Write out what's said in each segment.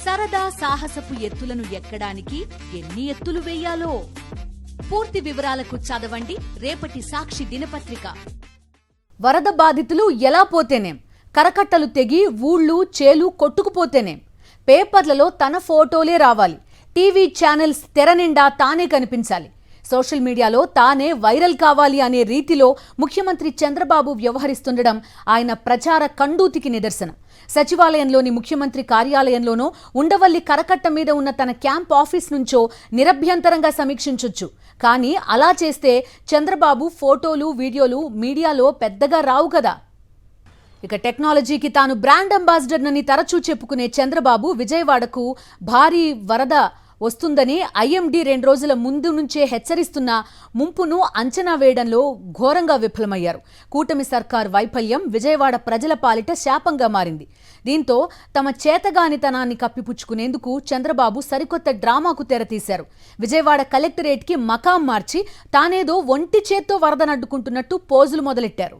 సరదా సాహసపు ఎత్తులను ఎక్కడానికి ఎన్ని ఎత్తులు వేయాలో పూర్తి వివరాలకు చదవండి రేపటి సాక్షి దినపత్రిక. వరద బాధితులు ఎలా పోతేనేం, కరకట్టలు తెగి ఊళ్ళు చేలు కొట్టుకుపోతేనేం, పేపర్లలో తన ఫోటోలే రావాలి, టీవీ ఛానల్స్ తెర నిండా తానే కనిపించాలి, సోషల్ మీడియాలో తానే వైరల్ కావాలి అనే రీతిలో ముఖ్యమంత్రి చంద్రబాబు వ్యవహరిస్తుండడం ఆయన ప్రచార కండూతికి నిదర్శనం. సచివాలయంలోని ముఖ్యమంత్రి కార్యాలయంలోనో ఉండవల్లి కరకట్ట మీద ఉన్న తన క్యాంప్ ఆఫీస్ నుంచో నిరభ్యంతరంగా సమీక్షించొచ్చు. కానీ అలా చేస్తే చంద్రబాబు ఫోటోలు వీడియోలు మీడియాలో పెద్దగా రావు కదా. ఇక టెక్నాలజీకి తాను బ్రాండ్ అంబాసిడర్నని తరచూ చెప్పుకునే చంద్రబాబు విజయవాడకు భారీ వరద వస్తుందని ఐఎండీ 2 రోజుల ముందు నుంచే హెచ్చరిస్తున్న ముంపును అంచనా వేయడంలో ఘోరంగా విఫలమయ్యారు. కూటమి సర్కార్ వైఫల్యం విజయవాడ ప్రజల పాలిట శాపంగా మారింది. దీంతో తమ చేతగానితనాన్ని కప్పిపుచ్చుకునేందుకు చంద్రబాబు సరికొత్త డ్రామాకు తెరతీశారు. విజయవాడ కలెక్టరేట్కి మకాం మార్చి తానేదో ఒంటి చేత్తో వరదనడ్డుకుంటున్నట్టు పోజులు మొదలెట్టారు.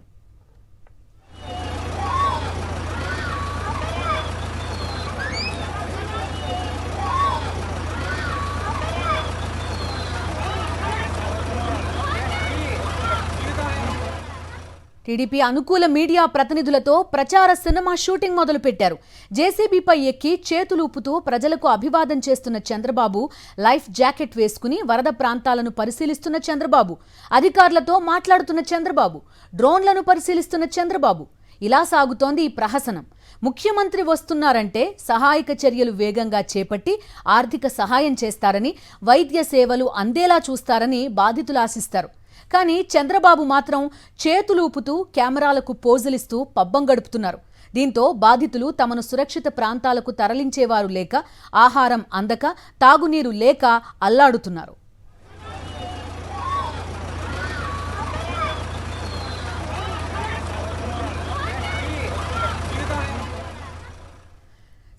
టీడీపీ అనుకూల మీడియా ప్రతినిధులతో ప్రచార సినిమా షూటింగ్ మొదలుపెట్టారు. జేసీబీపై ఎక్కి చేతులూపుతూ ప్రజలకు అభివాదం చేస్తున్న చంద్రబాబు, లైఫ్ జాకెట్ వేసుకుని వరద ప్రాంతాలను పరిశీలిస్తున్న చంద్రబాబు, అధికారులతో మాట్లాడుతున్న చంద్రబాబు, డ్రోన్లను పరిశీలిస్తున్న చంద్రబాబు. ఇలా సాగుతోంది ఈ ప్రహసనం. ముఖ్యమంత్రి వస్తున్నారంటే సహాయక చర్యలు వేగంగా చేపట్టి ఆర్థిక సహాయం చేస్తారని, వైద్య సేవలు అందేలా చూస్తారని బాధితులు ఆశిస్తారు. కానీ చంద్రబాబు మాత్రం చేతులూపుతూ కెమెరాలకు పోజులిస్తూ పబ్బం గడుపుతున్నారు. దీంతో బాధితులు తమను సురక్షిత ప్రాంతాలకు తరలించేవారు లేక, ఆహారం అందక, తాగునీరు లేక అల్లాడుతున్నారు.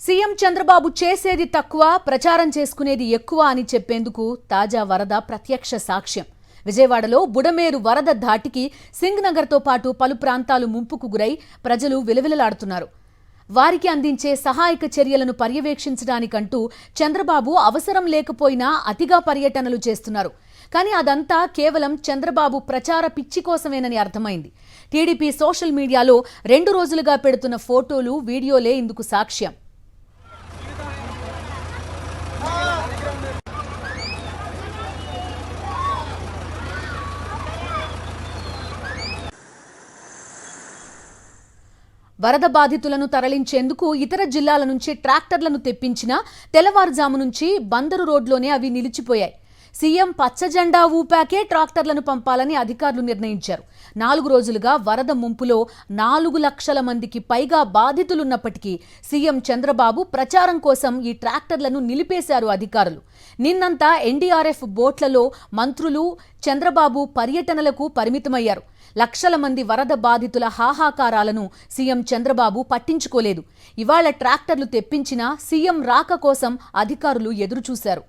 సీఎం చంద్రబాబు చేసేది తక్కువ, ప్రచారం చేసుకునేది ఎక్కువ అని చెప్పేందుకు తాజా వరద ప్రత్యక్ష సాక్ష్యం. విజయవాడలో బుడమేరు వరద ధాటికి సింగ్ నగర్తో పాటు పలు ప్రాంతాలు ముంపుకు గురై ప్రజలు విలవిలలాడుతున్నారు. వారికి అందించే సహాయక చర్యలను పర్యవేక్షించడానికంటూ చంద్రబాబు అవసరం లేకపోయినా అతిగా పర్యటనలు చేస్తున్నారు. కానీ అదంతా కేవలం చంద్రబాబు ప్రచార పిచ్చి కోసమేనని అర్థమైంది. టీడీపీ సోషల్ మీడియాలో 2 రోజులుగా పెడుతున్న ఫోటోలు, వీడియోలే ఇందుకు సాక్ష్యం. వరద బాధితులను తరలించేందుకు ఇతర జిల్లాల నుంచి ట్రాక్టర్లను తెప్పించినా తెల్లవారుజాము నుంచి బందరు రోడ్లోనే అవి నిలిచిపోయాయి. సీఎం పచ్చజెండా ఊపాకే ట్రాక్టర్లను పంపాలని అధికారులు నిర్ణయించారు. 4 రోజులుగా వరద ముంపులో 4 లక్షల మందికి పైగా బాధితులున్నప్పటికీ సీఎం చంద్రబాబు ప్రచారం కోసం ఈ ట్రాక్టర్లను నిలిపేశారు అధికారులు. నిన్నంతా ఎన్డీఆర్ఎఫ్ బోట్లలో మంత్రులు చంద్రబాబు పర్యటనలకు పరిమితమయ్యారు. లక్షల మంది వరద బాధితుల హాహాకారాలను సీఎం చంద్రబాబు పట్టించుకోలేదు. ఇవాళ ట్రాక్టర్లు తెప్పించినా సీఎం రాక కోసం అధికారులు ఎదురుచూశారు.